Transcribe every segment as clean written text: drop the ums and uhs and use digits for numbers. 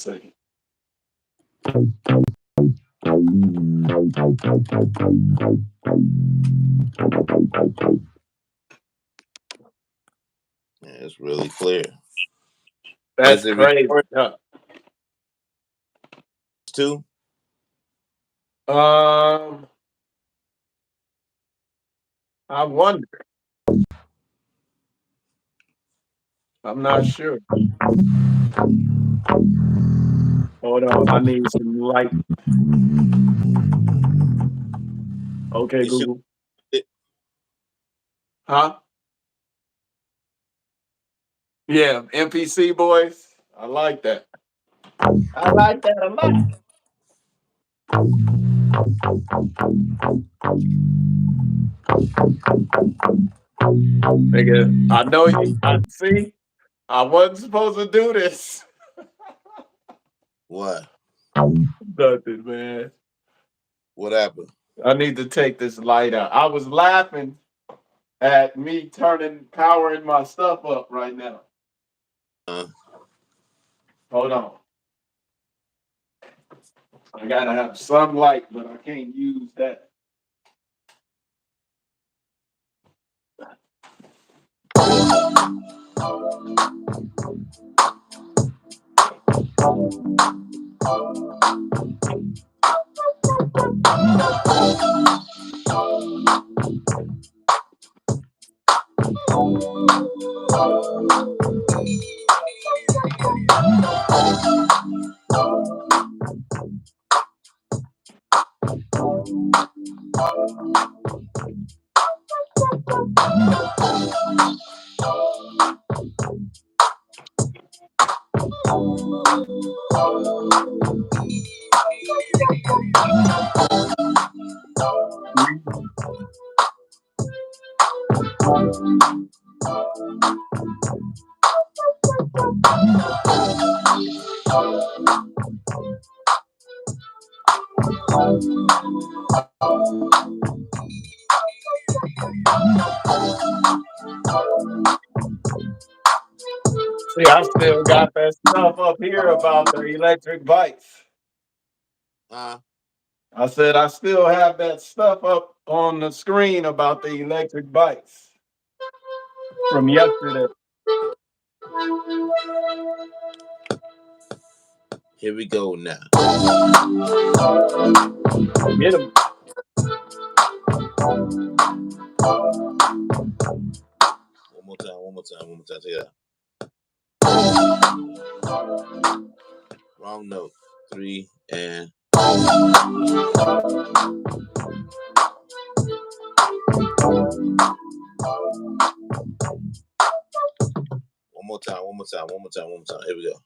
See. Yeah, it's really clear. That's Is it crazy. recorded Huh? too? Um, I wonder. I'm not sure. Hold on, I need some light. Okay, It should. Google. It, Huh? Yeah, Mpc Boys. I like that. I like that a lot. Nigga, I know you. I see. I wasn't supposed to do this. what? Nothing, man. What happened? I need to take this light out. I was laughing at me powering my stuff up right now. Uh, Hold on. I gotta have sunlight, but I can't use that. See, I still got that stuff up here about the electric bikes. uh, I said I still have that stuff up on the screen about the electric bikes from yesterday. here we go now. Get them. One more time. One more time. One more time. Take it out. Wrong note. 3 and. One more time. One more time. One more time. One more time. Here we go.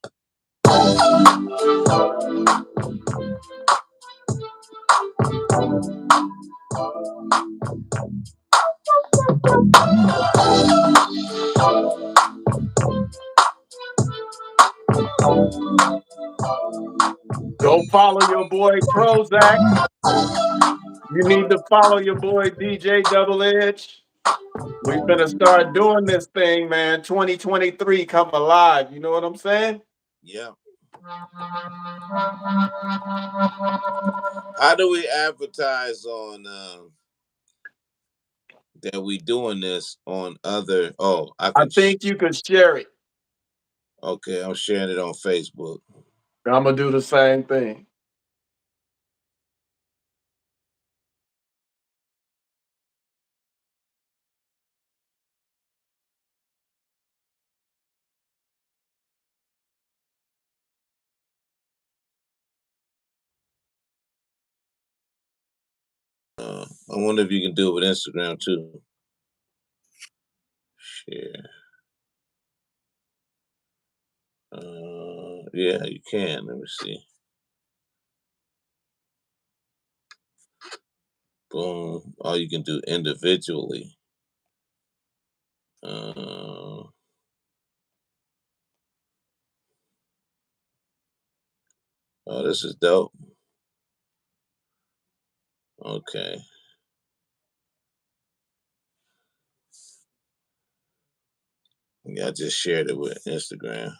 Go follow your boy Prozac. You need to follow your boy DJ Double Edge. We finna start doing this thing, man. 2023 come alive. You know what I'm saying? Yeah. How do we advertise on that we doing this on other? Oh, I I can. think you could share it. Okay, I'm sharing it on Facebook. I'm gonna do the same thing. I wonder if you can do it with Instagram too. Share. Yeah, you can. Let me see. Boom. Oh, you can do individually. Oh, this is dope. Okay. Yeah, I just shared it with Instagram.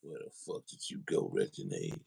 Where the fuck did you go, Reginald?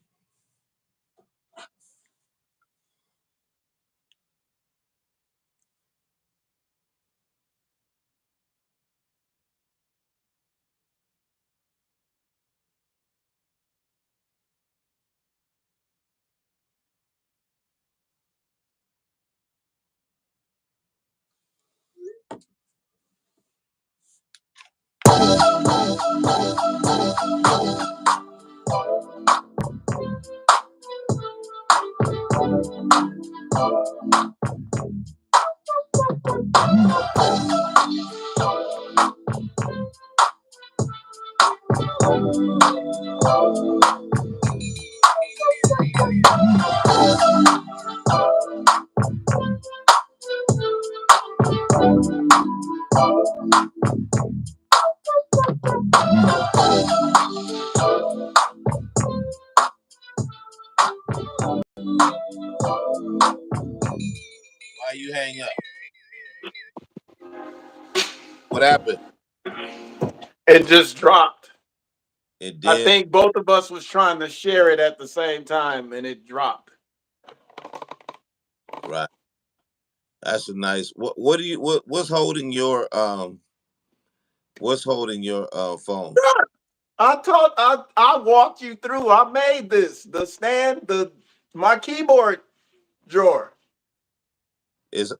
Why you hang up? What happened? It just dropped. It I did. think both of us was trying to share it at the same time, and it dropped. Right. That's a nice. What do you? What's holding your phone? I walked you through. I made this the stand, my keyboard drawer. Is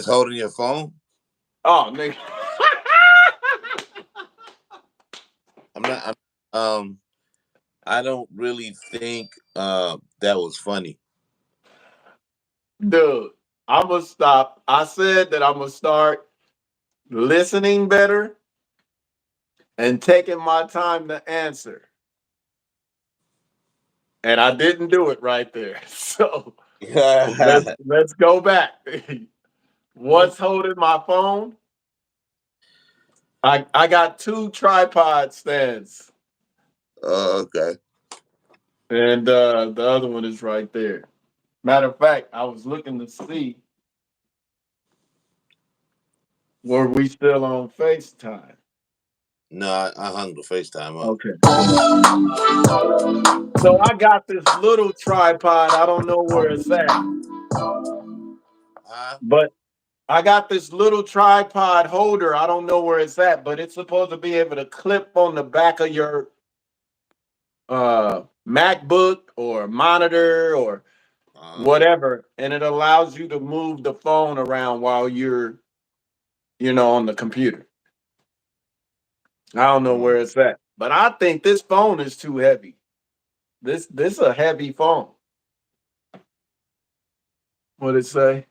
holding your phone? Oh, nigga. I'm not. I don't really think that was funny. Dude, I'm gonna stop. I said that I'm gonna start listening better and taking my time to answer. And I didn't do it right there. So let's go back. Oh, What's holding my phone? I got two tripod stands, okay. and the other one is right there. Matter of fact, I was looking to see were we still on FaceTime. No, I hung the FaceTime up. Okay. So I got this little tripod. I don't know where it's at, Huh? but I got this little tripod holder. I don't know where it's at, but it's supposed to be able to clip on the back of your MacBook or monitor or Uh, whatever, and it allows you to move the phone around while you're, on the computer. I don't know hmm. where it's at, but I think this phone is too heavy. This a heavy phone. What it say?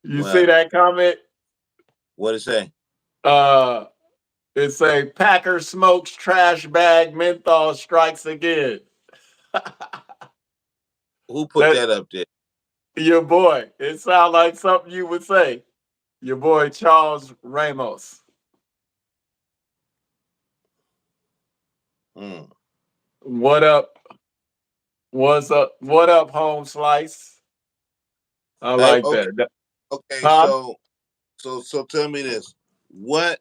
You see Well, that comment? what it say? Uh, it say Packer smokes trash bag menthol strikes again. Who put That that up there? your boy. It sounds like something you would say. Your boy Charles Ramos. Hmm. What up? What's up? What up, home slice? I Hey, like okay, that. okay. Huh? So tell me this. What?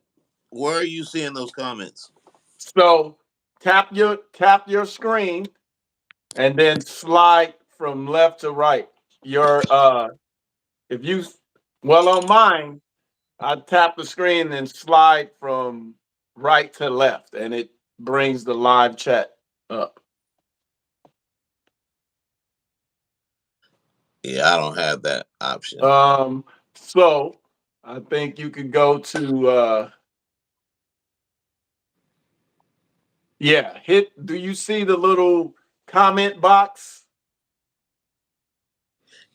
Where are you seeing those comments? So tap your screen and then slide from left to right. Your if you well on mine, I tap the screen and slide from right to left, and it brings the live chat up. Yeah, I don't have that option. So I think you could go to yeah, hit do you see the little comment box.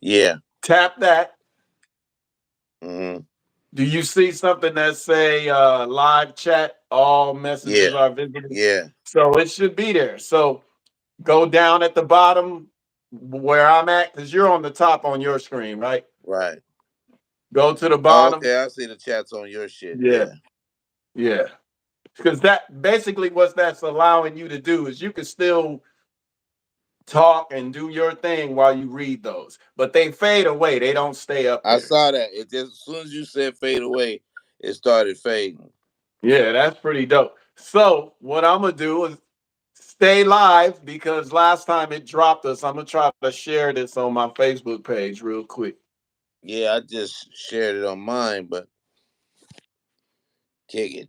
Yeah. Tap that. Mm-hmm. Do you see something that say live chat? All Yeah. messages are visible. Yeah. So it should be there. So go down at the bottom where I'm at, because you're on the top on your screen, right? Right. Go to the Oh, bottom. okay. I see the chats on your shit. Yeah, Yeah. yeah. Because that basically what that's allowing you to do is you can still talk and do your thing while you read those, but they fade away. They don't stay up I there. saw that. It just as soon as you said fade away, it started fading. Yeah, that's pretty dope. So what I'm gonna do is stay live because last time it dropped us. I'm gonna try to share this on my Facebook page real quick. Yeah, I just shared it on mine, but kick it.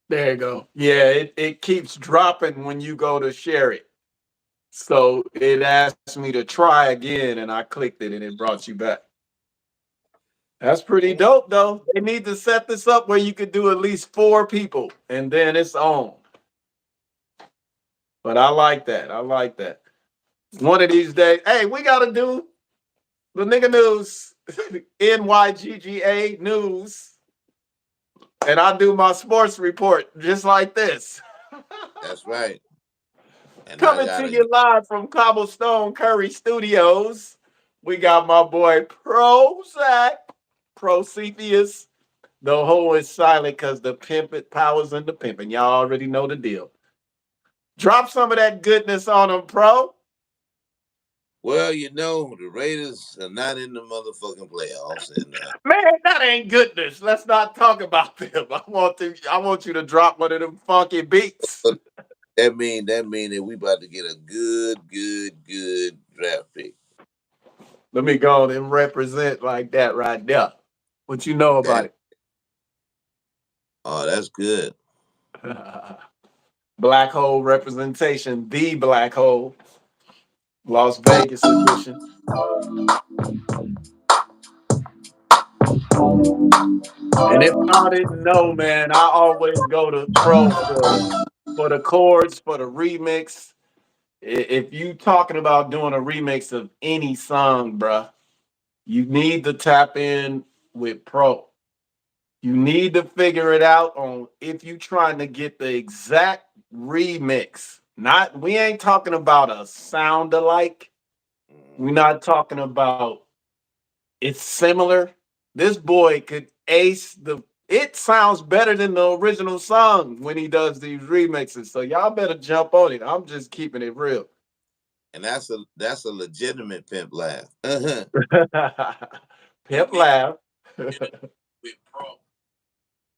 There you go. Yeah, it keeps dropping when you go to share it. So it asked me to try again, and I clicked it, and it brought you back. That's pretty dope, though. They need to set this up where you could do at least 4 people, and then it's on. But I like that. I like that. One of these days, hey, we gotta do the nigga news, NYGGA news, and I do my sports report just like this. That's right. And I Coming to gotta you live from Cobblestone Curry Studios. We got my boy Prozac, Procepius. The whole is silent because the pimping powers and the pimping. Y'all already know the deal. Drop some of that goodness on them, Pro. well, the Raiders are not in the motherfucking playoffs, and Man, that ain't goodness. Let's not talk about them. I want you to drop one of them funky beats. but that mean that we about to get a good draft pick. Let me go on and represent like that right there. What you know That about that's good. it? Black hole representation, the black hole, Las Vegas edition. And if y'all didn't know, man, I always go to Pro for the chords, for the remix. If you talking about doing a remix of any song, bruh, you need to tap in with Pro. You need to figure it out on if you trying to get the exact remix. Not we ain't talking about a sound alike. We're Mhm. not talking about it's similar. This boy could ace the it sounds better than the original song when he does these remixes. So y'all better jump on it. I'm just keeping it real. And that's a legitimate pimp laugh. Uh-huh. You Pimp need laugh. with pro.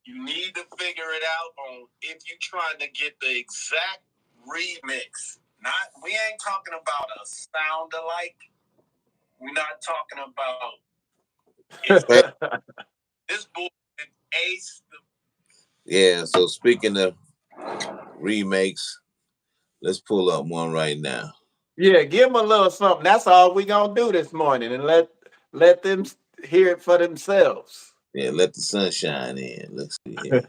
You need to figure it out on if you trying to get the exact remix. Not we ain't talking about a sound alike. We're not talking about it's this boy ace. Yeah, so speaking of remakes, let's pull up one right now. Yeah, give them a little something. That's all we gonna do this morning, and let them hear it for themselves. Yeah, let the sunshine in. Let's see here.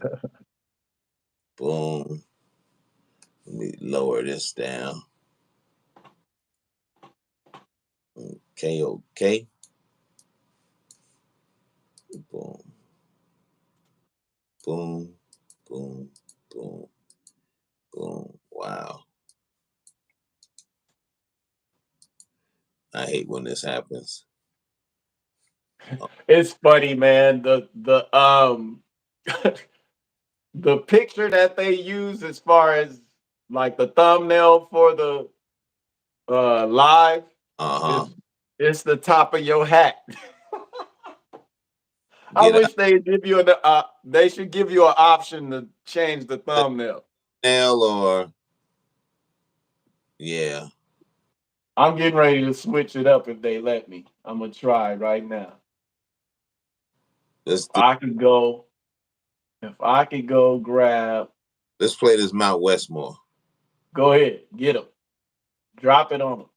Boom. Let me lower this down. Okay, okay. Boom, boom, boom, boom, boom. Wow. I hate when this happens. It's funny, man. The the picture that they use as far as like the thumbnail for the live Uh-huh. is it's the top of your hat. I Get wish they give you they should give you an option to change the a thumbnail. nail or yeah. I'm getting ready to switch it up if they let me. I'm gonna try right now. Let's do, If I could go grab, let's play this Mount Westmore. go ahead, get them, drop it on them.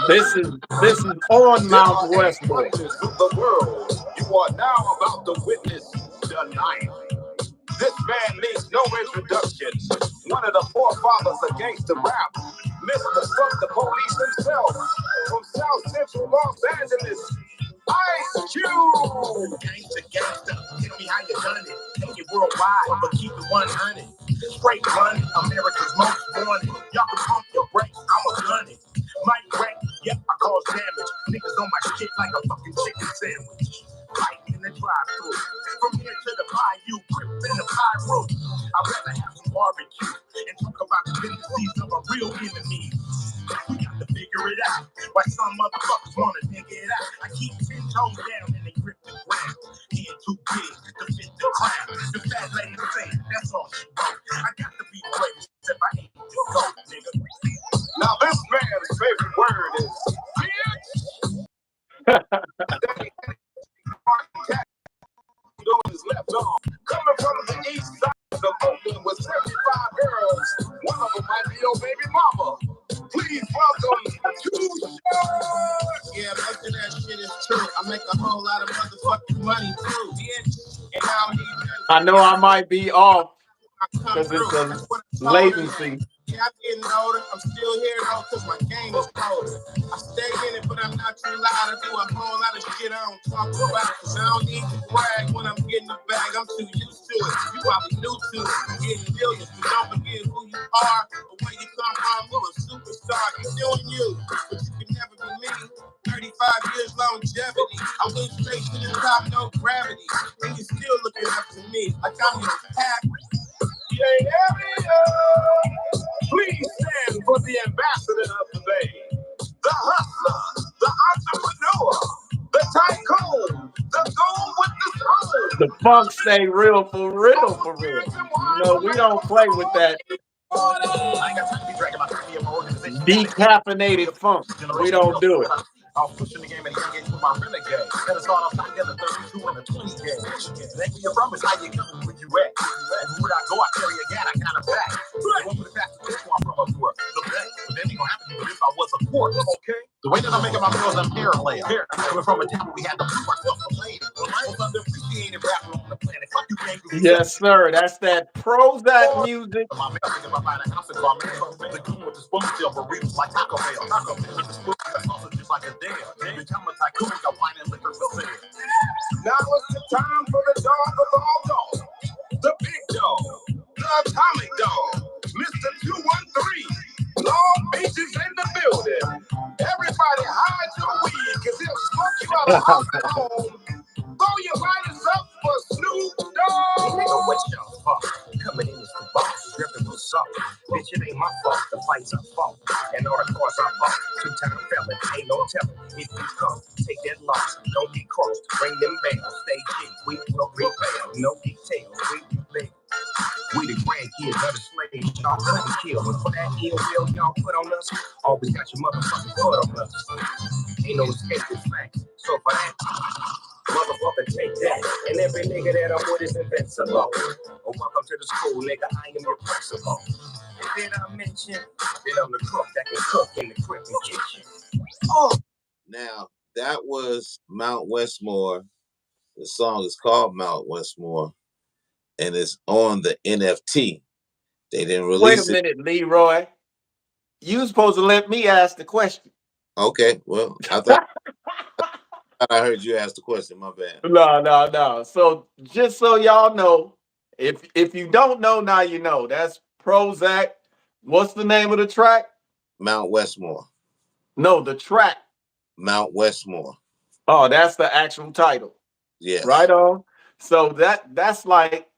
This is on There Mount are 8 Westmore. wonders of the world. You are now about to witness the ninth. This man needs no introduction. One of the forefathers of gangster rap. Mr. Fuck the Police himself. From South Central Los Angeles. Ice Cube! Gangsta, gangsta, tell me how you done it. Take it worldwide, but keep it 100. Straight run, America's most wanted. Y'all can pump your brakes, I'ma gun it. Might wreck, yep, I cause damage. Niggas on my shit like a fucking chicken sandwich. Right in the drive-thru. From here to the bayou, grip in the pyro. I'd rather have some barbecue and talk about the tendencies of a real enemy. We got to figure it out. Why some motherfuckers wanna figure it out. I keep 10 toes down in the grip the ground. Head too big to fit the crown. The fat lady saying that's all she wrote. I got to be the greatest if I ain't the GOAT, nigga. Now this man's favorite word is bitch. On his left arm, coming from the east side of Oakland with 75 girls. One of them might be your baby mama. Please welcome to yeah, most of that shit is true. I make a whole lot of motherfucking money too, bitch. And I don't need I know I might be off come because it's through. a That's what I told her. latency. Yeah, I'm getting older. I'm still here though, cause my game is colder. I stay in it, but I'm not too loud. I do a whole lot of shit I don't talk about. Cause I don't need to brag when I'm getting the bag. I'm too used to it. You probably new to it. I'm getting millions, but don't forget who you are or where you come from. You're a superstar. You're doing you, but you can never be me. 35 years longevity. I went straight to the top, no gravity. And you're still looking up to me like I'm your happy. Please stand for the ambassador of the Bay, the hustler, the entrepreneur, the tycoon, the goon with the spoon. The funk stay real for real for real. You know, we don't play with that I ain't got time to be dragging my family in my organization. decaffeinated funk. We don't do it. I was pushing the game and the young age with my renegade. And it's all off together, 32 and a 20 game. Thank you from is how you coming, where you at. And where I go, I carry a gat, I got a back. They want me to pass the place where I'm from up north. The bay. But that ain't gonna happen even if I was a port, okay? The way that I'm making my meals, I'm parallel. Coming from a town where we had to prove ourselves for later. The most underappreciated rapper on the planet. Fuck you, gang. Yes, sir. That's that Prozac music. My man, thinking about buying a house and car, man. The goon with the spoon still burritos like Taco Bell. Taco Bell. The spoon got sausage just like a dare. Become a tycoon, got wine and liquor for sale. Now it's the time for the dog of all dogs. The big dog. The atomic dog. Mr. 213. Long Beach is in the building. Everybody hide your weed, cause he'll smoke you out of house at home. Throw your lighters up for Snoop Dogg. Nigga, what y'all fuck? Coming in as the boss, dripping with salt. Bitch, it ain't my fault. The fights are fault. And all the cars I bought. 2-time felon, ain't no telling. If you come, take that loss. Don't get crossed. Bring them back. Stay cheap. We will prevail. No details. We do live. We the grandkids of the slaves. Y'all couldn't kill. And for that ill will y'all put on us, always got your motherfucking foot on us. Ain't no escape this fact. So for that, motherfucker, take that. And every nigga that I'm with is invincible. Oh, welcome to the school, nigga. I am your principal. And then I mention that I'm the cook that can cook in the crib and kitchen. Oh. Now, that was Mount Westmore. The song is called Mount Westmore. And it's on the NFT. They didn't release it. Wait a minute, Leroy. You supposed to let me ask the question. Okay, well, I thought thought I heard you ask the question. My bad. No, no, no. So just so y'all know, if you don't know now, you know. That's Prozac. What's the name of the track? Mount Westmore. No, the track. Mount Westmore. Oh, that's the actual title. Right Yes. on. So that's like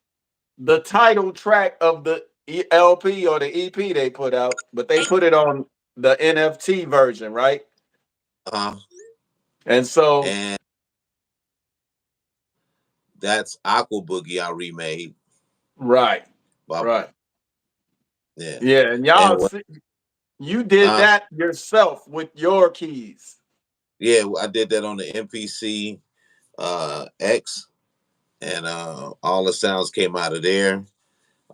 the title track of the LP or the EP they put out, but they put it on the NFT version, right? Uh, And so, and that's Aqua Boogie I remade. right, But right, yeah. yeah, and And y'all, you did uh that yourself with your keys, yeah, I did that on the MPC X, and all the sounds came out of there.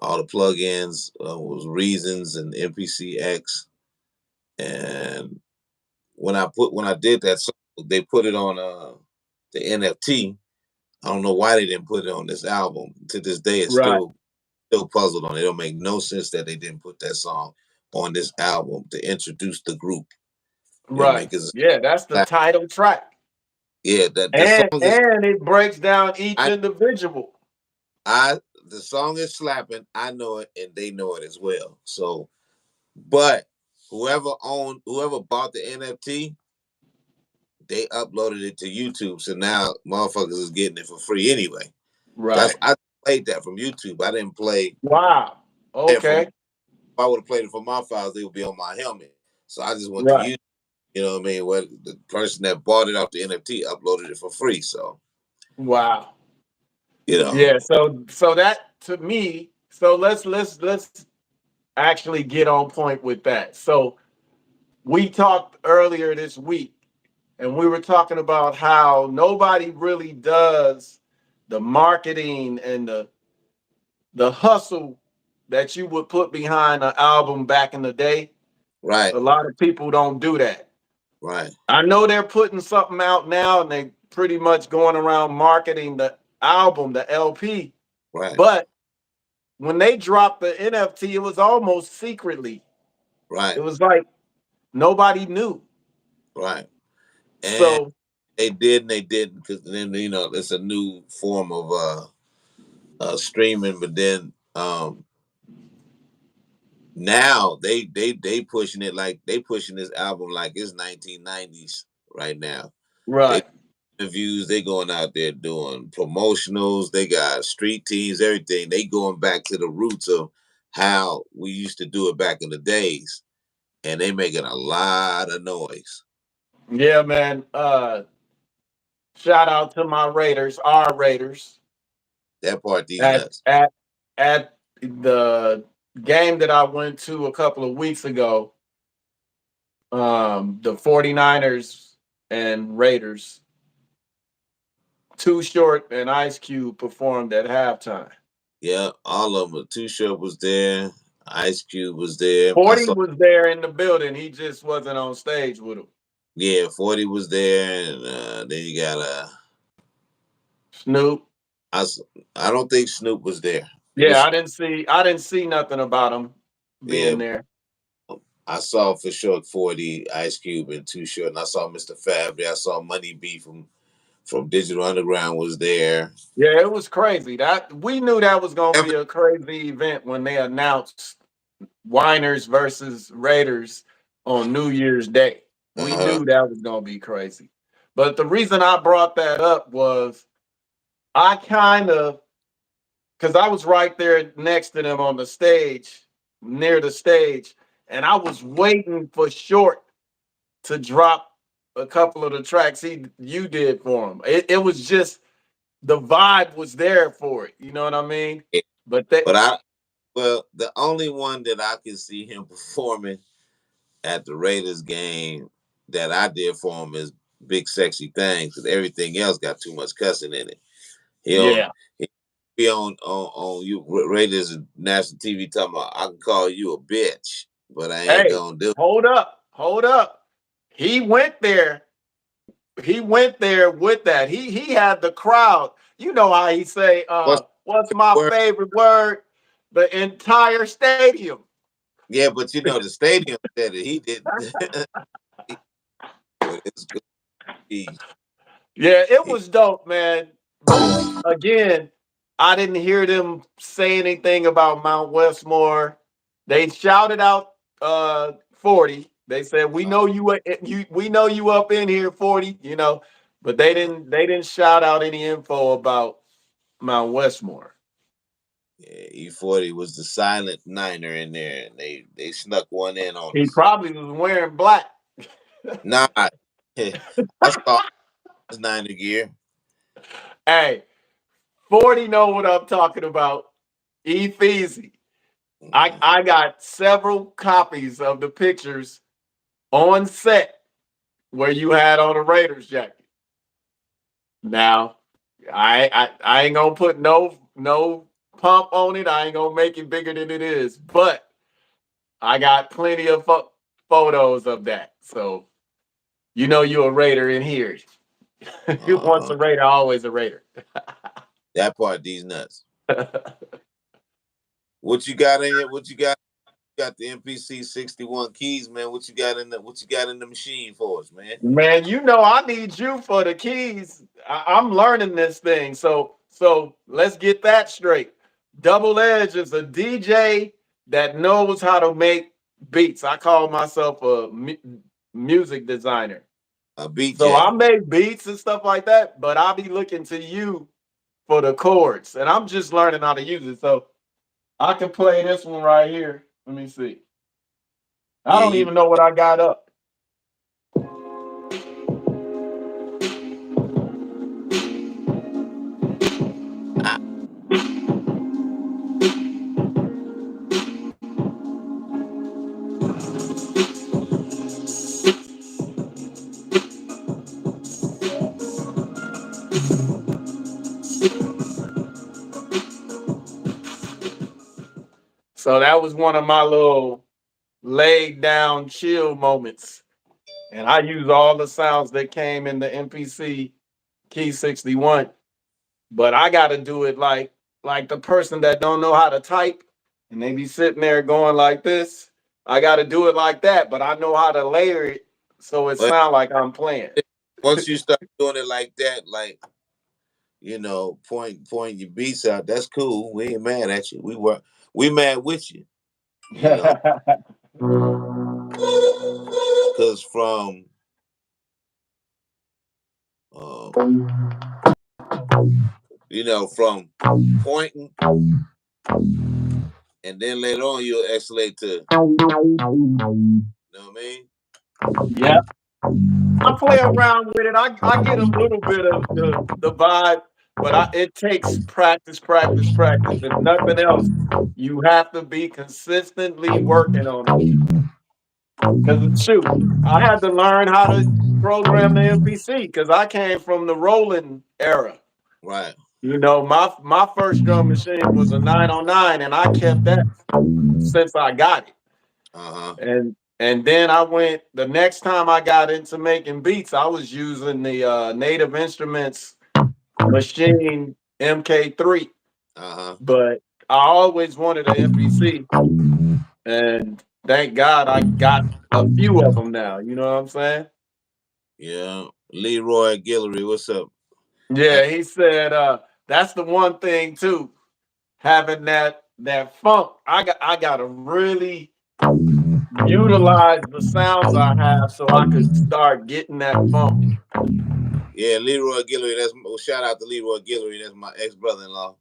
All the plugins was Reasons and MPC X. And when I did that song, they put it on the NFT. I don't know why they didn't put it on this album. To this day, it's right, still puzzled on it. It don't make no sense that they didn't put that song on this album to introduce the group. You know what I mean? right, Because yeah, that's the title track, yeah, that the and song is and it breaks down each I individual, I the song is slapping. I know it, and they know it as well. So, but whoever bought the NFT, they uploaded it to YouTube. So now motherfuckers is getting it for free anyway. That's right? I played that from YouTube. I didn't play Wow, it from. okay, If I would have played it from my files, they would be on my helmet. So I just went to right, YouTube. You know what I mean? Where the person that bought it off the NFT uploaded it for free. So wow, you know, yeah. So that to me, so let's actually get on point with that. So we talked earlier this week and we were talking about how nobody really does the marketing and the hustle that you would put behind an album back in the day. right, A lot of people don't do that. right, I know they're putting something out now and they pretty much going around marketing the album, the LP. right, But when they dropped the NFT, it was almost secretly. It right, was like nobody knew. right. And So they did and they didn't, because then it's a new form of streaming. But then now they pushing it like they pushing this album like it's 1990s right now. They right. interviews, they going out there doing promotionals, they got street teams, everything. They going back to the roots of how we used to do it back in the days, and they making a lot of noise. Yeah, man. Shout out to my Raiders, our Raiders, That part these at nuts. at at the game that I went to a couple of weeks ago. The 49ers and Raiders, Too Short and Ice Cube performed at halftime. Yeah, all of them. Too Short was there. Ice Cube was there. I 40 saw. was there in the building. He just wasn't on stage with him. Yeah, 40 was there, and then you got Snoop. I. s- I don't think Snoop was there. It Yeah, was I didn't see nothing about him yeah. being there. I saw for sure 40, Ice Cube, and Too Short, and I saw Mr. Fab there. I saw Money B from Digital Underground was there. Yeah, it was crazy. That we knew that was gonna Every, be a crazy event when they announced Winers versus Raiders on New Year's Day. We uh-huh, knew that was gonna be crazy. But the reason I brought that up was I kind of because I was right there next to them on the stage, near the stage, and I was waiting for Short to drop a couple of the tracks you did for him. It was just the vibe was there for it. You know what I mean? yeah. But they, But the only one that I can see him performing at the Raiders game that I did for him is Big Sexy Thing, because everything else got too much cussing in it. He on yeah. he be on you Raiders national TV talking about I can call you a bitch, but I ain't Hey, gonna do it. hold up. He went there. He went there with that. He had the crowd. You know how he say, What's what's the my word? favorite word? The entire stadium. Yeah, but the stadium said it. He didn't. But it's good to see. Yeah, it was dope, man. But again, I didn't hear them say anything about Mount Westmore. They shouted out 40. They said, "We know you we know you up in here 40, you know." But they didn't shout out any info about Mount Westmore. Yeah, E40 was the silent niner in there, and they snuck one in on He us. probably was wearing black. Nah, I saw his niner gear. Hey, 40 know what I'm talking about. Easy. Mm. I got several copies of the pictures on set where you had on a Raiders jacket. Now, I ain't gonna put no pump on it. I ain't gonna make it bigger than it is, but I got plenty of photos of that. So you know you're a Raider in here. Once Uh-huh. a Raider, always a Raider. That part, these nuts. What you got in it? What you got? You got the MPC 61 keys, man. What you got in the machine for us, man? Man, you know I need you for the keys. I'm learning this thing, so let's get that straight. Double Edge is a DJ that knows how to make beats. I call myself a music designer. A beat So I jacker. make beats and stuff like that, but I'll be looking to you for the chords, and I'm just learning how to use it. So I can play this one right here. Let me see. I Yeah, don't you. even know what I got up. I, So that was one of my little laid down chill moments. And I use all the sounds that came in the MPC Key 61, but I got to do it like the person that don't know how to type and they be sitting there going like this. I got to do it like that, but I know how to layer it so it but sound like I'm playing. once you start doing it like that, like point your beats out. That's cool. We ain't mad at you. We mad with you. You know, because um, from pointing, and then later on you'll escalate to. You know what I mean? Yeah, I play around with it. I get a little bit of the vibe, but it takes practice, practice, practice. If nothing else, you have to be consistently working on it. Because shoot, I had to learn how to program the MPC because I came from the rolling era. Right. You know, my first drum machine was a 909, and I kept that since I got it. Uh huh. And then I went the next time I got into making beats, I was using the Native Instruments machine MK3. Uh huh. But I always wanted an MPC, and thank God I got a few of them now. You know what I'm saying? Yeah. Leroy Guillory, what's up? Yeah, he said that's the one thing too. Having that funk, I got to really utilize the sounds I have so I could start getting that funk. Yeah, Leroy Guillory. Shout out to Leroy Guillory. That's my ex brother in law.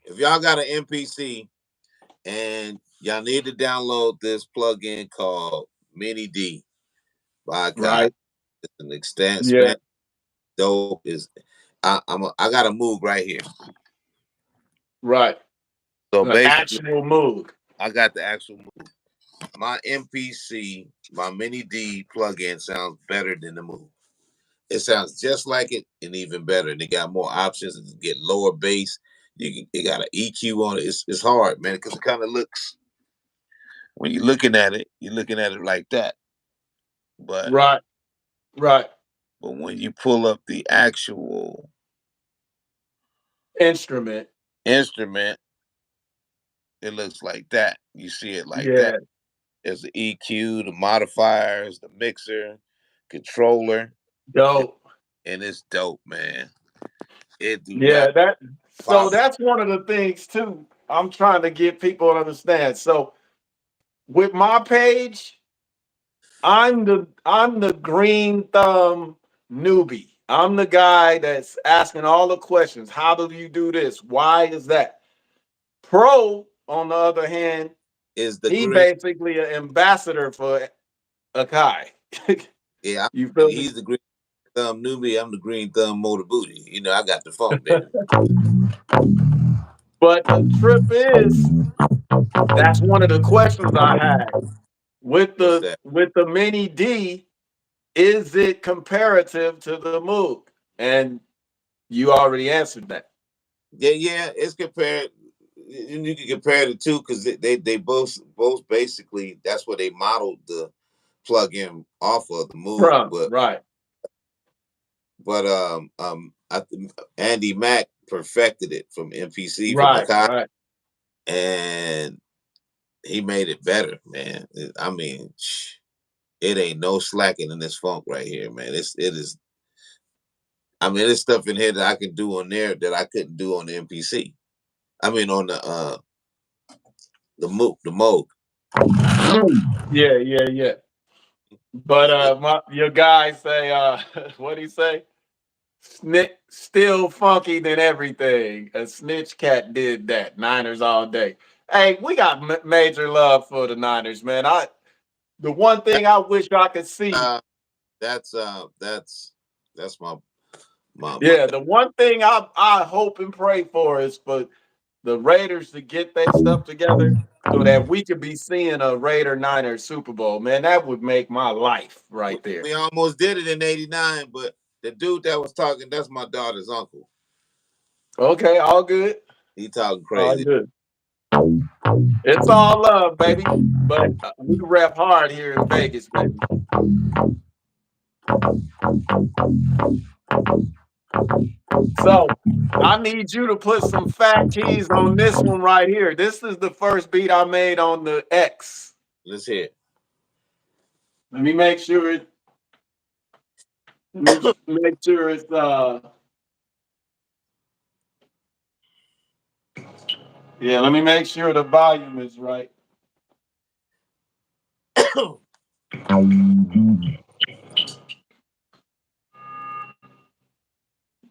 If y'all got an MPC and y'all need to download this plugin called Mini D. By God, Right. it's an extent Yeah. span dope. I got a move right here. Right. So The basically, actual mood. I got the actual move. My MPC, my Mini D plugin sounds better than the move. It sounds just like it and even better. And they got more options and get lower bass. It got an EQ on it. It's hard, man, because it kind of looks when you're looking at it like that. But Right. Right. when you pull up the actual Instrument. instrument, it looks like that. You see it like that. Yeah, There's the EQ, the modifiers, the mixer, controller, dope. and it's dope, man. It do not Yeah, that so bother. that's one of the things too. I'm trying to get people to understand. So with my page, I'm the green thumb newbie. I'm the guy that's asking all the questions. How do you do this? Why is that? Pro, on the other hand, Is the he green? basically an ambassador for Akai. Yeah, You feel me? he's the green thumb newbie. I'm the green thumb motor booty. You know, I got the funk, baby. But the trip is that's one of the questions I had with What's the that? with the mini D. Is it comparative to the Moog? And you already answered that. Yeah. It's compared. You can compare the two because they both basically that's what they modeled the plug-in off of the Moog, From right, Andy Mack perfected it from MPC from right, Akai, right. and he made it better, man. I mean, it ain't no slacking in this funk right here, man. It is. I mean, there's stuff in here that I can do on there that I couldn't do on the MPC. I mean, on the Moog. Yeah. But your guy say, what do he say? Still funky than everything. A snitch cat did that. Niners all day. Hey, we got major love for the Niners, man. The one thing I wish I could see. Uh, that's that's my Yeah, the one thing I hope and pray for is for the Raiders to get their stuff together so that we could be seeing a Raider Niners Super Bowl. Man, that would make my life right there. we almost did it in '89, but the dude that was talking, that's my daughter's uncle. Okay, all good. He talking All crazy. good. It's all love, baby. But we rep hard here in Vegas, baby. So I need you to put some fat keys on this one right here. This is the first beat I made on the X. Let's hear it. Let me make sure it. Let me make sure it's. Yeah. Let me make sure the volume is right.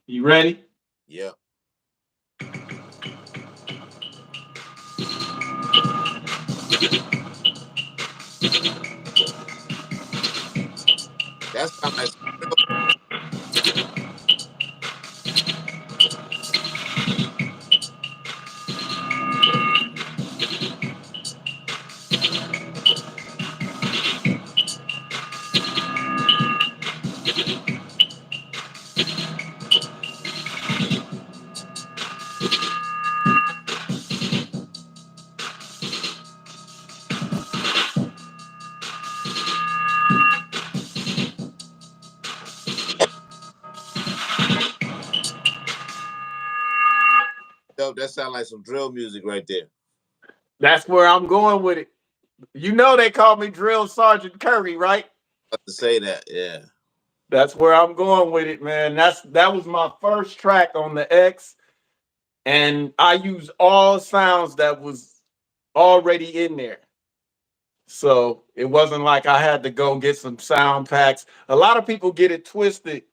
You ready? Yep. That's not like that sound like some drill music right there. That's where I'm going with it. You know they call me Drill Sergeant Curry, right? About to say that, yeah. That's where I'm going with it, man. That was my first track on the X, and I used all sounds that was already in there. So it wasn't like I had to go get some sound packs. A lot of people get it twisted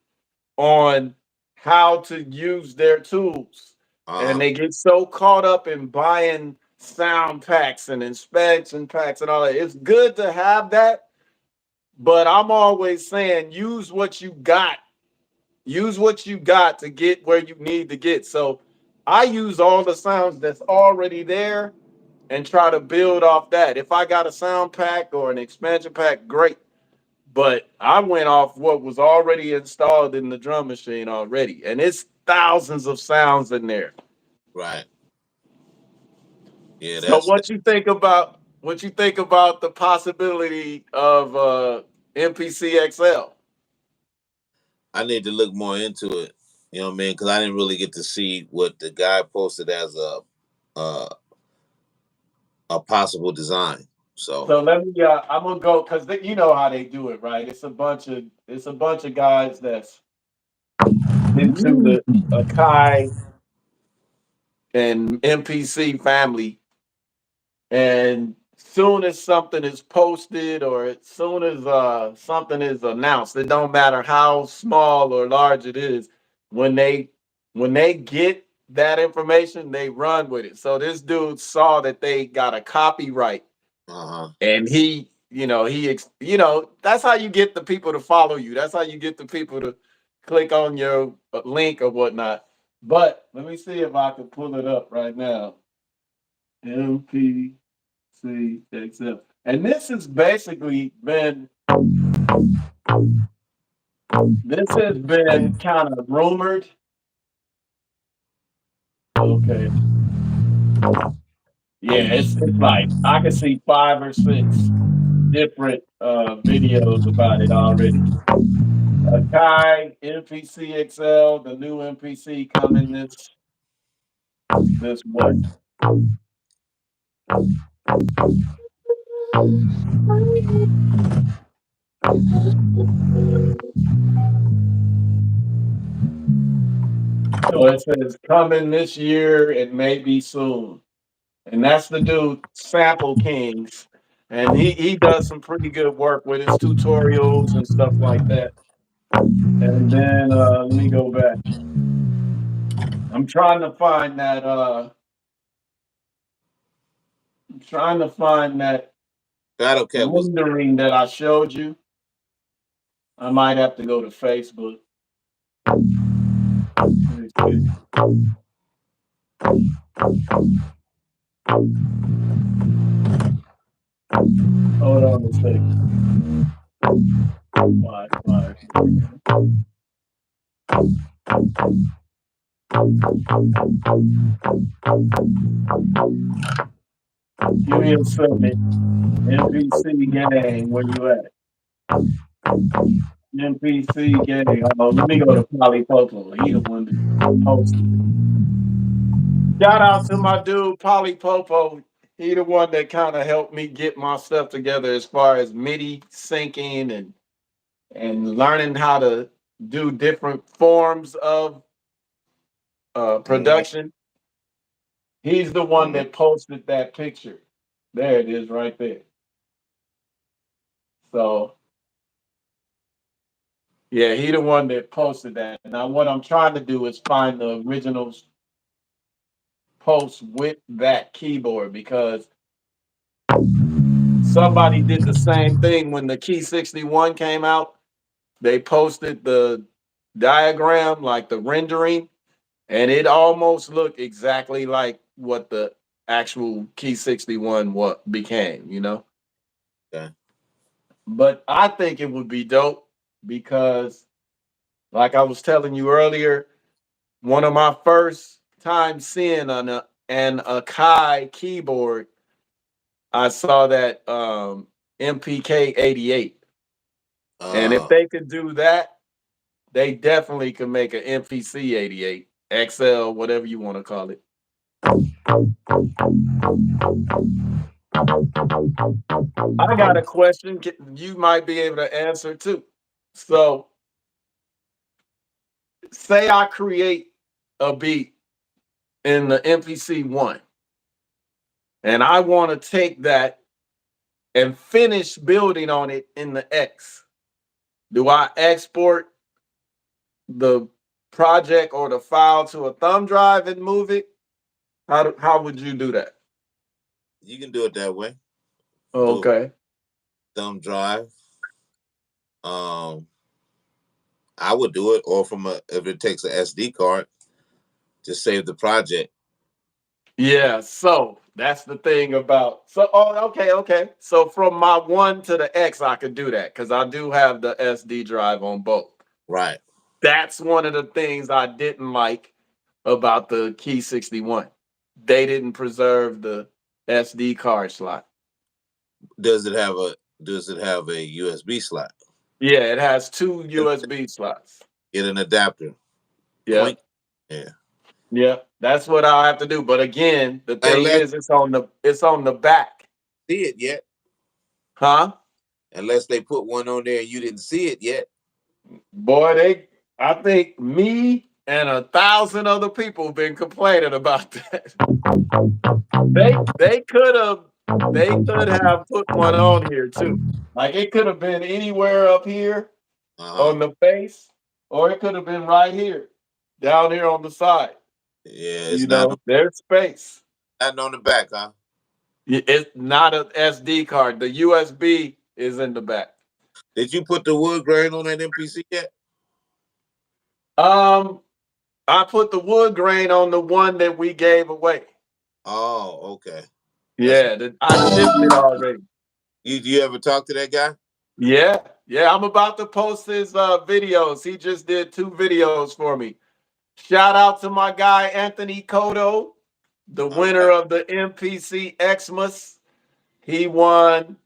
on how to use their tools. And Uh-huh. they get so caught up in buying sound packs and inspection packs and all that. It's good to have that, but I'm always saying use what you got. Use what you got to get where you need to get. So I use all the sounds that's already there and try to build off that. If I got a sound pack or an expansion pack, great. But I went off what was already installed in the drum machine already, and it's thousands of sounds in there. Right. Yeah, So that's that. what you think about the possibility of MPC XL? I need to look more into it. You know what I mean? Because I didn't really get to see what the guy posted as a uh a possible design. So So let me. I'm gonna go because you know how they do it, right? It's a bunch of guys that's into the Akai and MPC family, and soon as something is posted or as soon as something is announced, it don't matter how small or large it is. When they when they get that information, they run with it. So this dude saw that they got a copyright, and that's how you get the people to follow you. That's how you get the people to click on your link or whatnot. But let me see if I can pull it up right now. MPC Excel. And this has been kind of rumored. Okay. Yeah, it's like I can see 5 or 6 different videos about it already. Kai, MPC XL, the new MPC coming this what? So it says coming this year and maybe soon. And that's the dude Sample Kings. And he does some pretty good work with his tutorials and stuff like that. And then let me go back. I'm trying to find that I'm trying to find that that okay was rendering that I showed you. I might have to go to Facebook. Let me see. Hold on a second. Wi-Fi. Give me a second. NPC gang, where you at? NPC gang. Oh, let me go to Polypopo. He the one that posted it. Shout out to my dude Polypopo. He the one that kind of helped me get my stuff together as far as MIDI syncing and learning how to do different forms of production. He's the one that posted that picture. There it is, right there. So yeah, he the one that posted that. Now what I'm trying to do is find the original post with that keyboard because somebody did the same thing when the Key 61 came out. They posted the diagram, like the rendering, and it almost looked exactly like what the actual Key 61 what became. okay. But I think it would be dope because, like I was telling you earlier, one of my first time seeing an Akai keyboard, I saw that MPK 88. And if Uh, they could do that, they definitely could make an MPC 88, XL, whatever you want to call it. I got a question you might be able to answer too. So, say I create a beat in the MPC 1, and I want to take that and finish building on it in the X. Do I export the project or the file to a thumb drive and move it? How would you do that? you can do it that way. Do it Okay. thumb drive. Um, I would do it, or from a if it takes an SD card, just save the project. Yeah, so that's the thing about okay. So from my 1 to the X, I could do that because I do have the SD drive on both. Right. That's one of the things I didn't like about the Key 61. They didn't preserve the SD card slot. Does it have a USB slot? Yeah, it has two Get USB slots. get an adapter. Yeah. Point. Yeah. Yeah, that's what I'll have to do. But again, the thing Unless is, it's on the back, you see it yet. huh? Unless they put one on there and you didn't see it yet. Boy, I think me and 1,000 other people been complaining about that. They could have put one on here too. Like it could have been anywhere up here Uh-huh. on the face, or it could have been right here, down here on the side. Yeah, it's You know, there's space. not on the back, huh? It's not an SD card. The USB is in the back. Did you put the wood grain on that MPC yet? Um, I put the wood grain on the one that we gave away. Oh, okay. That's Yeah, I shipped it already. you ever talk to that guy? Yeah, yeah. I'm about to post his videos. He just did 2 videos for me. Shout out to my guy Anthony Cotto, the All winner right. of the MPC Xmas. He won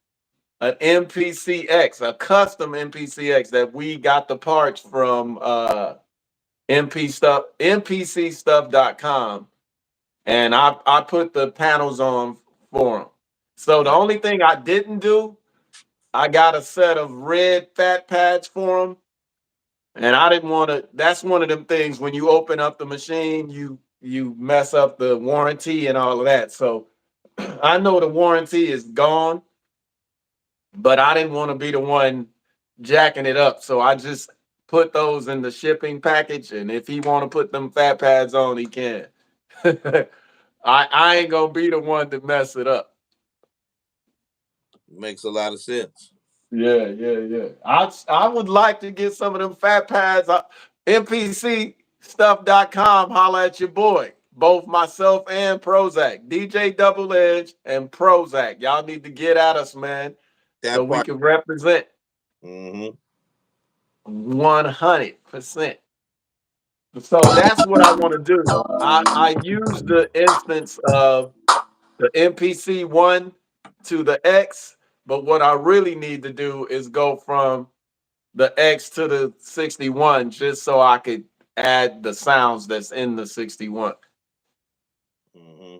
an MPCX, a custom MPCX that we got the parts from MPCstuff.com. And I put the panels on for him. So the Nice. only thing I didn't do, I got a set of red fat pads for him. And I didn't want to. That's one of them things when you open up the machine, you mess up the warranty and all of that. So I know the warranty is gone, but I didn't want to be the one jacking it up. So I just put those in the shipping package. And if he want to put them fat pads on, he can. I ain't gonna be the one to mess it up. Makes a lot of sense. Yeah, yeah, yeah. I would like to get some of them fat pads. MPCstuff.com. Holla at your boy. Both myself and Prozac. DJ Double Edge and Prozac. Y'all need to get at us, man, so That we part. can represent Mm-hmm. 100%. So that's what I want to do. I use the instance of the MPC 1 to the X, but what I really need to do is go from the X to the 61 just so I could add the sounds that's in the 61. Mm-hmm.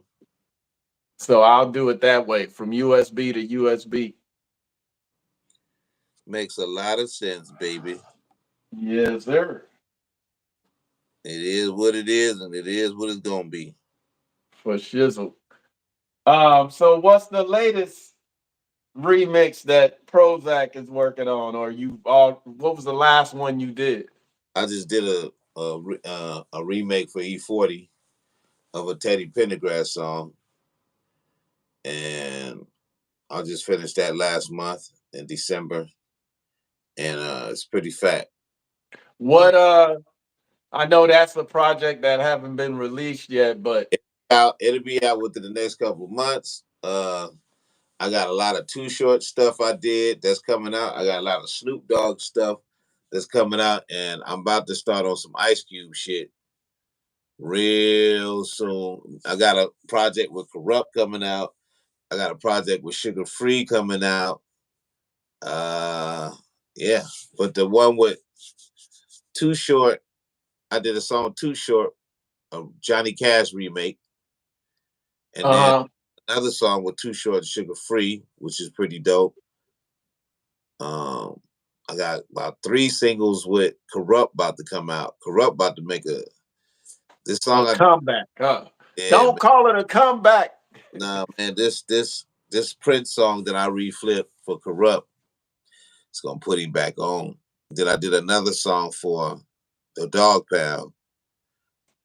So I'll do it that way from USB to USB. Makes a lot of sense, baby. Yes, sir. It is what it is, and it is what it's gonna be. For shizzle. So what's the latest remix that Prozac is working on, or you all? What was the last one you did? I just did a remake for E40 of a Teddy Pendergrass song, and I just finished that last month in December, and it's pretty fat. Uh, What I know that's a project that haven't been released yet, but it'll be out within the next couple months. I got a lot of Too Short stuff I did that's coming out. I got a lot of Snoop Dogg stuff that's coming out, and I'm about to start on some Ice Cube shit real soon. I got a project with Corrupt coming out. I got a project with Sugar Free coming out. Uh, yeah, but the one with Too Short, I did a song Too Short, a Johnny Cash remake, and then uh-huh. another song with Too Short, Sugar Free, which is pretty dope. Um, I got about 3 singles with Corrupt about to come out. Corrupt about to make this A song. comeback, huh? Yeah, Don't man. call it a comeback. Nah, man, this Prince song that I reflipped for Corrupt, it's gonna put him back on. Then I did another song for the Dog Pound,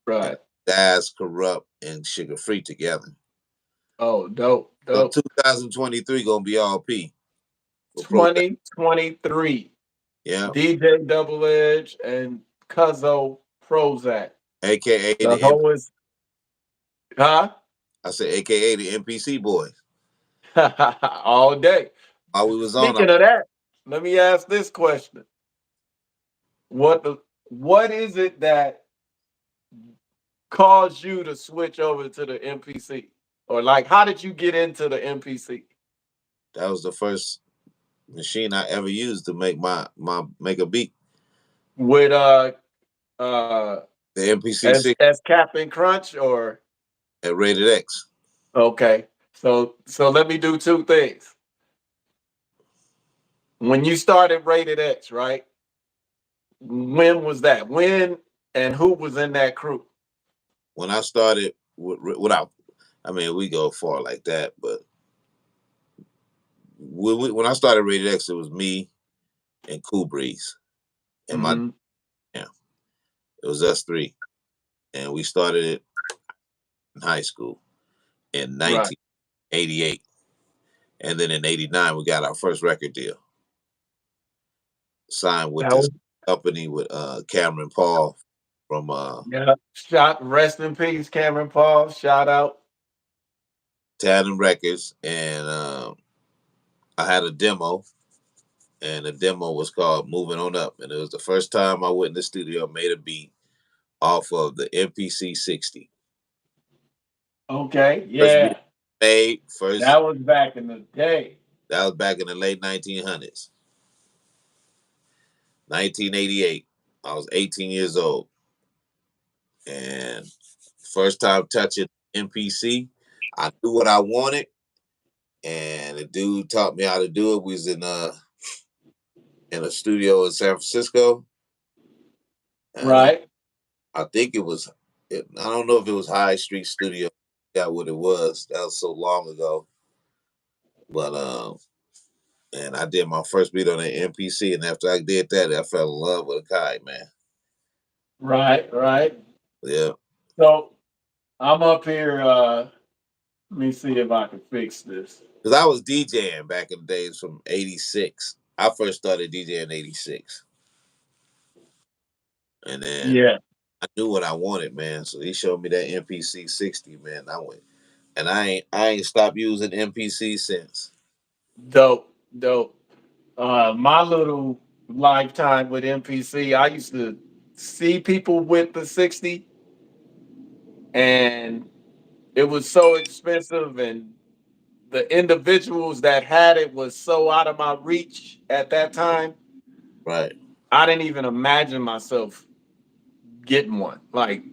and Right. that's Corrupt and Sugar Free together. Oh, dope, So dope. 2023 gonna be all P for Prozac. 2023. Yeah, DJ Double Edge and Cuzzo Prozac. AKA The the whole is, huh? I said AKA the MPC Boys. All day. While we was on, Speaking of that, let me ask this question. What is it that caused you to switch over to the MPC? Or like how did you get into the MPC? that was the first machine I ever used to make my make a beat. With uh The MPC 60 as Captain Crunch or at Rated X. okay. So let me do two things. When you started Rated X, right? When was that? When and who was in that crew? When I started, without, I mean, we go far like that, but when I started Rated X, it was me and Cool Breeze and my Mm-hmm. yeah, it was us three, and we started it in high school in Right. 1988, and then in '89 we got our first record deal, signed with That this was company with Cameron Paul from yeah. Rest in peace, Cameron Paul. Shout out. Tandem Records, and I had a demo, and the demo was called "Moving On Up," and it was the first time I went in the studio and made a beat off of the MPC 60. Okay. First beat Yeah. made first. That was back in the day. That was back in the late 1900s, 1988. I was 18 years old, and first time touching MPC, I knew what I wanted, and the dude taught me how to do it. We was in a studio in San Francisco, and Right. I think it was. I don't know if it was High Street Studio. Got what it was. That was so long ago. But and I did my first beat on the MPC, and after I did that, I fell in love with Akai, man. Right. Right. Yeah, So I'm up here. Let me see if I can fix this. because I was DJing back in the days from '86. I first started DJing in '86, and then Yeah. I knew what I wanted, man. So he showed me that MPC 60, man. I went, and I ain't stopped using MPC since. Dope. Dope. My little lifetime with MPC, I used to see people with the 60, and it was so expensive, and the individuals that had it was so out of my reach at that time. Right, I didn't even imagine myself getting one. Like,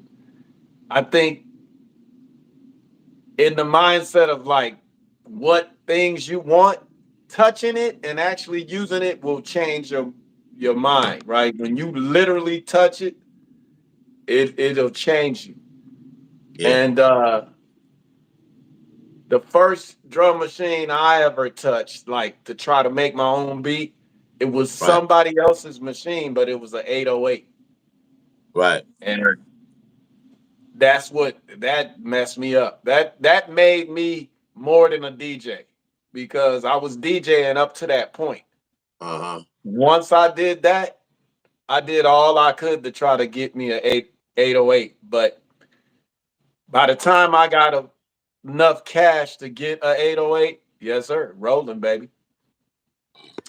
I think in the mindset of like what things you want, touching it and actually using it will change your mind, right? When you literally touch it, it'll change you. yeah, And the first drum machine I ever touched, like to try to make my own beat, it was right, somebody else's machine, but it was an 808. right. And that's what that messed me up. That made me more than a DJ because I was DJing up to that point. Uh huh. Once I did that, I did all I could to try to get me a 808. But by the time I got enough cash to get a 808, yes sir, rolling baby.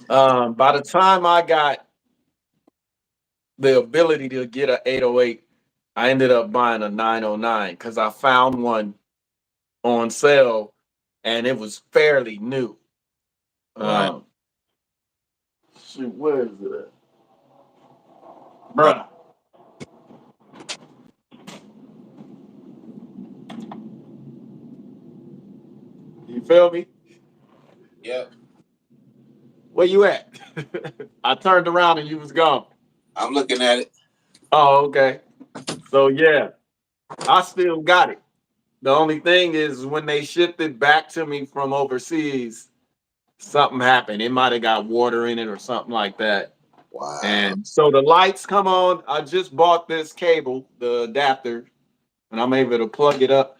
By the time I got the ability to get a 808, I ended up buying a 909 because I found one on sale and it was fairly new. Right. Um, shoot, where is it at? Uh, Bruh, you feel me? yeah. Where you at? I turned around and you was gone. I'm looking at it. Oh, okay. So yeah, I still got it. The only thing is when they shipped it back to me from overseas, something happened. It might have got water in it or something like that. Wow. And so the lights come on. I just bought this cable, the adapter, and I'm able to plug it up,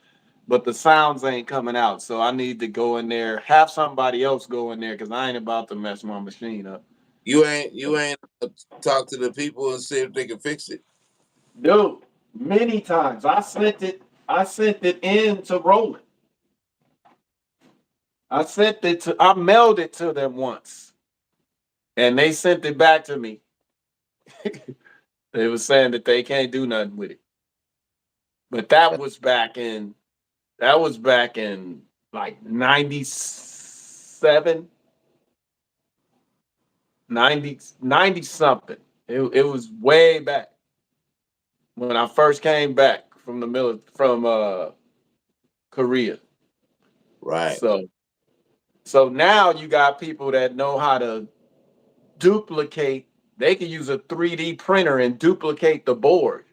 but the sounds ain't coming out. So I need to go in there, have somebody else go in there because I ain't about to mess my machine up. You ain't talk to the people and see if they can fix it. Dude, many times I sent it in to Roland. I mailed it to them once and they sent it back to me. They were saying that they can't do nothing with it. But that was back in like 97, 90 something. It was way back. when I first came back from from Korea. Right, So so now you got people that know how to duplicate. They can use a 3D printer and duplicate the board,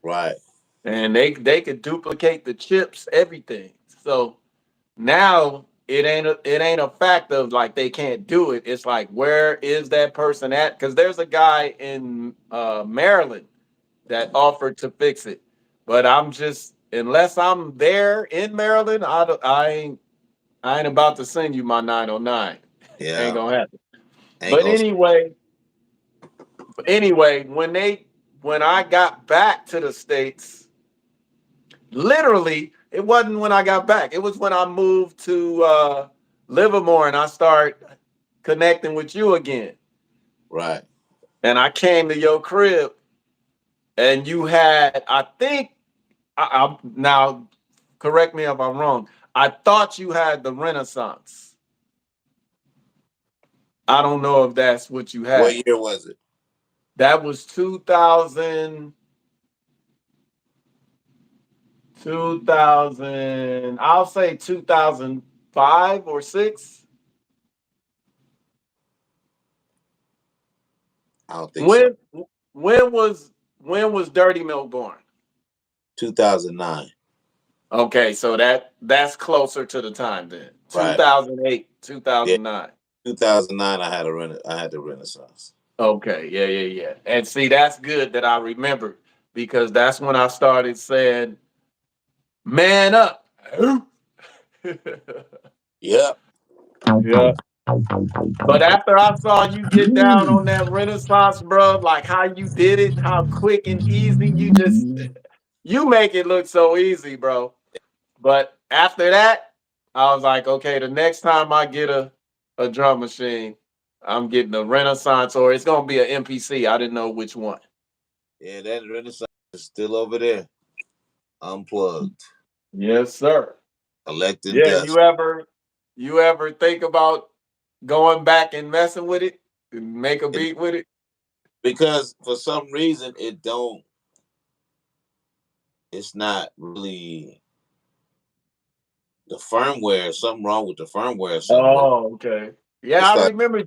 right, and they could duplicate the chips, everything. So now it ain't a fact of like they can't do it. It's like where is that person at? Because there's a guy in Maryland that offered to fix it, but I'm just unless I'm there in Maryland, I ain't about to send you my 909. Ain't yeah, gonna happen. ain't But gonna. anyway, when I got back to the States, literally, it wasn't when I got back. It was when I moved to Livermore and I start connecting with you again. Right, And I came to your crib and you had, I think, now correct me if I'm wrong. I thought you had the Renaissance. I don't know if that's what you what had. year was it? That was 2000, 2000. I'll say 2005 or 6. I don't think so. When when was when was Dirty Milk born? 2009. Okay, so that's closer to the time then. Right, 2008, yeah, 2009. 2009. I had the Renaissance. Okay, yeah. And see, that's good that I remember because that's when I started saying, "Man up." Yep. Yeah. But after I saw you get down on that Renaissance, bro, like how you did it, how quick and easy you make it look so easy, bro. But after that, I was like, okay, the next time I get a drum machine, I'm getting a Renaissance or it's gonna be an MPC. I didn't know which one. Yeah, that Renaissance is still over there, unplugged, Yes, sir. collecting Yeah, dust. you ever think about going back and messing with it and make a And beat with it? because for some reason it don't, it's not really the firmware. Something wrong with the firmware or something. But Oh, okay. Yeah, it's I like remember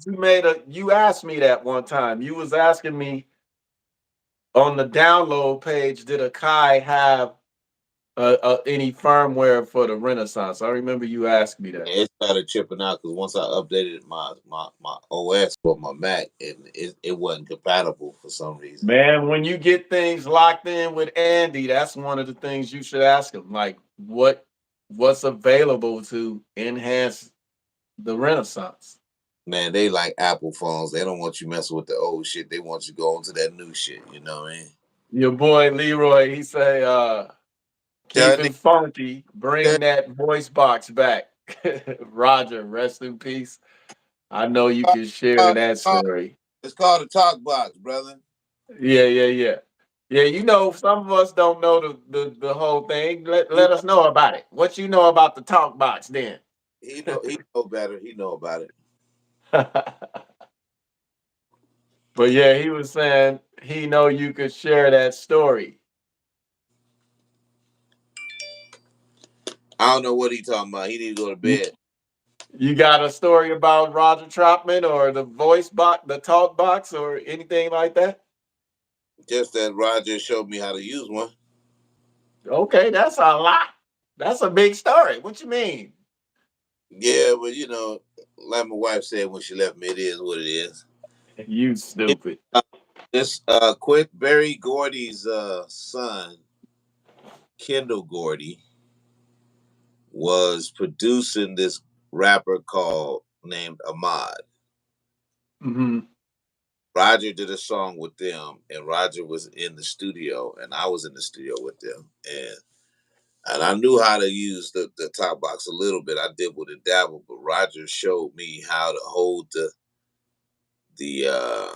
you asked me that one time. You was asking me on the download page, did Akai have any firmware for the Renaissance? I remember you asked me that. it started tripping out because once I updated my OS for my Mac, and it wasn't compatible for some reason. Man, when you get things locked in with Andy, that's one of the things you should ask him. Like, what's available to enhance the Renaissance? Man, they like Apple phones. They don't want you messing with the old shit. They want you going to that new shit. You know what I mean? Your boy Leroy, he say, keep Tell it funky, bring that voice box back. Roger, rest in peace. I know you can share Uh, that uh, story. it's called a talk box, brother. Yeah. Yeah, some of us don't know the whole thing. He Let us know about it. What you know about the talk box then? he know better. He know about it. But yeah, he was saying he know you could share that story. I don't know what he talking about. He need to go to You, bed. you got a story about Roger Troutman or the voice box, the talk box, or anything like that? Just that Roger showed me how to use one. Okay, that's a lot. That's a big story. What you mean? Yeah, but you know, like my wife said when she left me, it is what it is. You Yeah, stupid. this Quit Barry Gordy's son, Kendall Gordy, was producing this rapper called named Ahmad. Hmm. Roger did a song with them, and Roger was in the studio, and I was in the studio with them, and I knew how to use the top box a little bit. I did with a dabble, but Roger showed me how to hold the uh,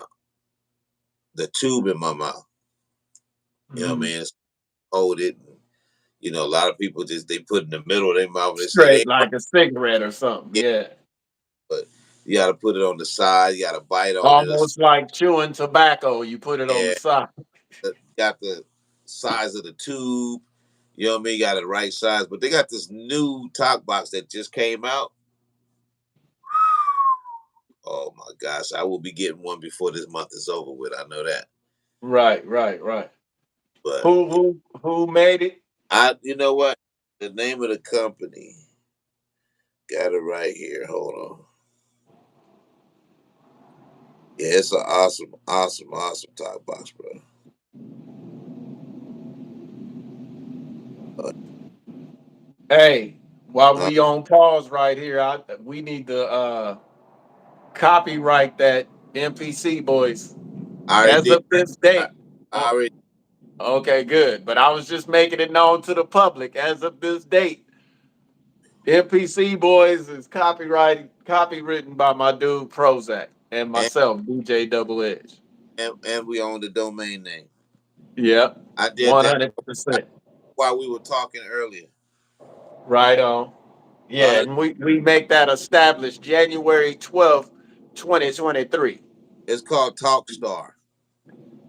the tube in my mouth. You know what I Hmm. mean? Hold it. And, you know, a lot of people just they put it in the middle of their mouth and they say they Straight like a cigarette or something. yeah, Yeah. but you got to put it on the side. You got to bite on it. Almost like chewing tobacco. You put it on the Yeah, side. got to. size of the tube. You know what I mean? Got the right size. But they got this new talk box that just came out. Oh my gosh, I will be getting one before this month is over with. I know that. Right, right, right. But Who made it? you know what? The name of the company. Got it right here. Hold on. Yeah, it's an awesome, awesome, awesome talk box, bro. Uh, Hey, while uh, we on pause right here, we need to copyright that MPC Boys I already as did. of this I, date. I Oh, already okay, good. But I was just making it known to the public as of this date. MPC Boys is copywritten by my dude Prozac and and, myself, DJ Double Edge. and we own the domain name. Yep, I did that 100%. while we were talking earlier. Right on. Yeah, Uh, and we make that established January 12th, 2023. it's called Talkstar.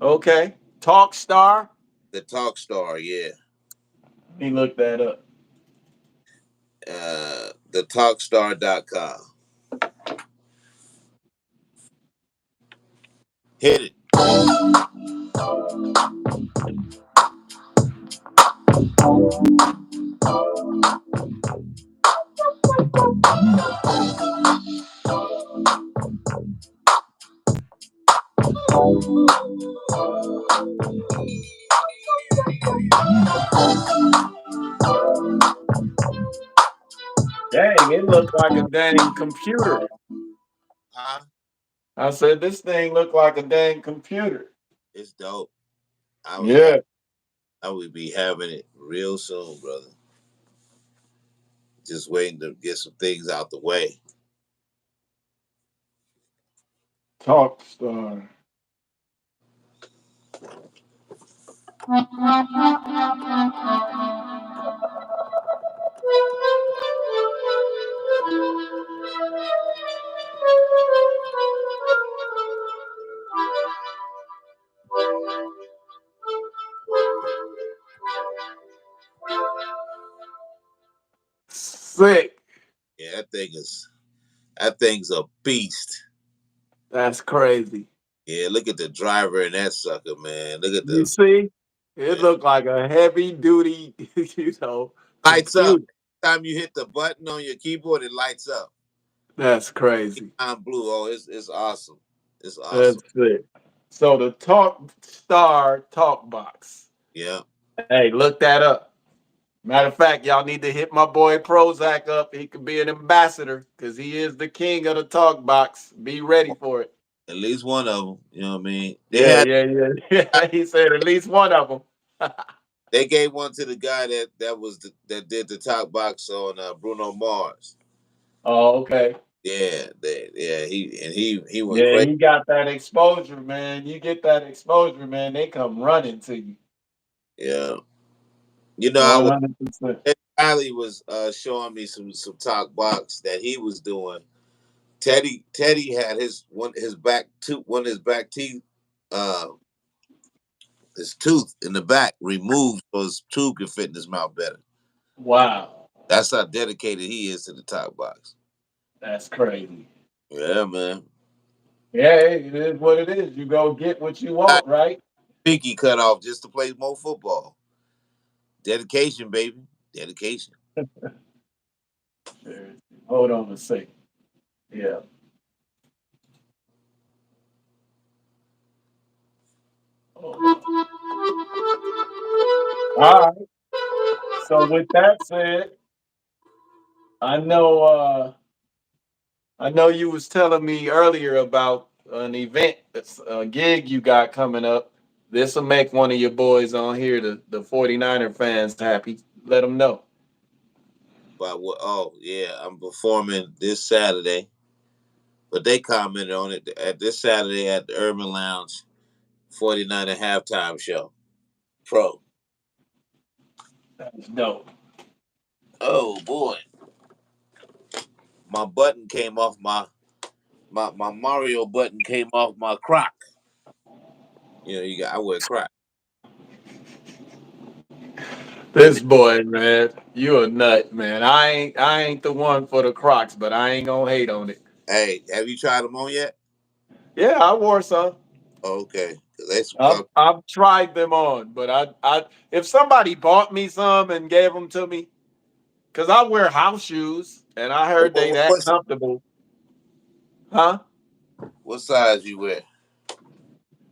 Okay. Talkstar. The Talkstar, yeah. Let me look that up. TheTalkstar.com. Hit it. Dang, it looked like a dang computer. Huh? I said this thing looked like a dang computer. It's dope. I would have Yeah. I would be having it real soon, brother. Just waiting to get some things out the way. Talkstar. Sick. Yeah, that thing's a beast. That's crazy. Yeah, look at the driver in that sucker, man. Look at You the see? It man. looked like a heavy duty, Lights up. computer. Time you hit the button on your keyboard, it lights up. That's crazy. I'm blue. Oh, it's awesome. It's That's awesome. sick. So the Talkstar talk box. Yeah. Hey, look that up. Matter of fact, y'all need to hit my boy Prozac up. He could be an ambassador because he is the king of the talk box. Be ready for it. At least one of them. You know what I mean? Yeah, yeah, yeah. He said at least one of them. They gave one to the guy that did the talk box on Bruno Mars. Oh, okay. Yeah, he went Yeah, crazy. he got that exposure, man. You get that exposure, man. They come running to you. Yeah. You know, I was 100%. Riley was showing me some talk box that he was doing. Teddy had one of his back teeth, uh, his tooth in the back removed so his tooth could fit in his mouth better. Wow. That's how dedicated he is to the talk box. That's crazy. Yeah, man. Yeah, it is what it is. You go get what you Got want, right? pinky cut off just to play more football. Dedication, baby. Dedication. Hold on a second. Yeah. Hold on. All right. So with that said, I know I know you was telling me earlier about an event, a gig you got coming up. This will make one of your boys on here, the 49er fans, happy. Let them know. But what? Oh yeah, I'm performing this Saturday. But they commented on it at this Saturday at the Urban Lounge 49 and halftime show. Pro. That's dope. Oh boy. My button came off my Mario button came off my croc. You know, I wear croc. This boy, man, you a nut, man. I ain't the one for the Crocs, but I ain't gonna hate on it. Hey, have you tried them on yet? Yeah, I wore some. Okay, let's. I've tried them on, but I if somebody bought me some and gave them to me, because I wear house shoes and I heard they that What's comfortable, huh? what size you wear?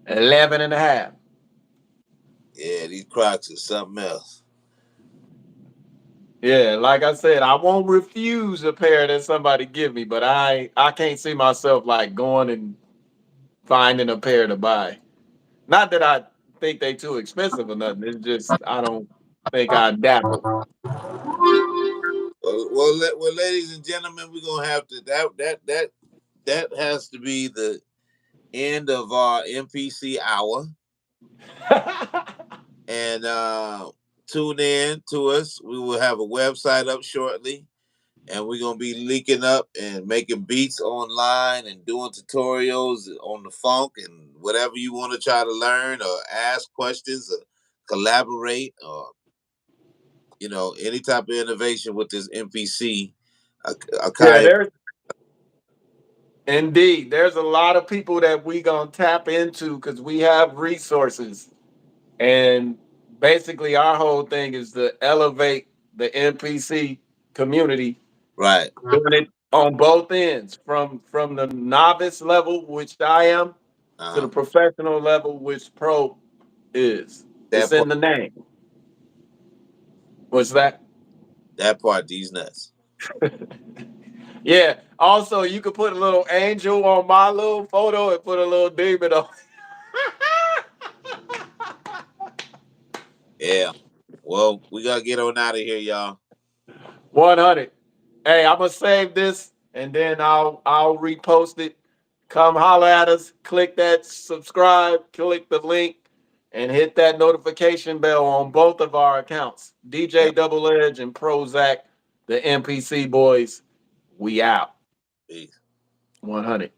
11 and a half. Yeah, these Crocs are something else. Yeah, like I said, I won't refuse a pair that somebody give me, but I can't see myself like going and finding a pair to buy. Not that I think they too expensive or nothing. It's just I don't think I dabble. Well, ladies and gentlemen, we're gonna have to that has to be the end of our MPC hour. And tune in to us. We will have a website up shortly, and we're gonna be leaking up and making beats online and doing tutorials on the funk and whatever you want to try to learn or ask questions or collaborate or any type of innovation with this MPC. Yeah, Akai, there's a lot of people that we gonna tap into because we have resources, and basically our whole thing is to elevate the NPC community, right? doing it on both ends, from the novice level, which I am, to the Uh, professional level, which pro is. that It's part, in the name. What's that? that part, these nuts. Yeah. Also, you could put a little angel on my little photo and put a little demon on. Yeah. Well, we gotta get on out of here, y'all. 100. Hey, I'm gonna save this and then I'll repost it. Come holler at us. Click that subscribe. Click the link and hit that notification bell on both of our accounts. DJ Yeah. Double Edge and Prozac, the MPC boys. We out. Peace. 100.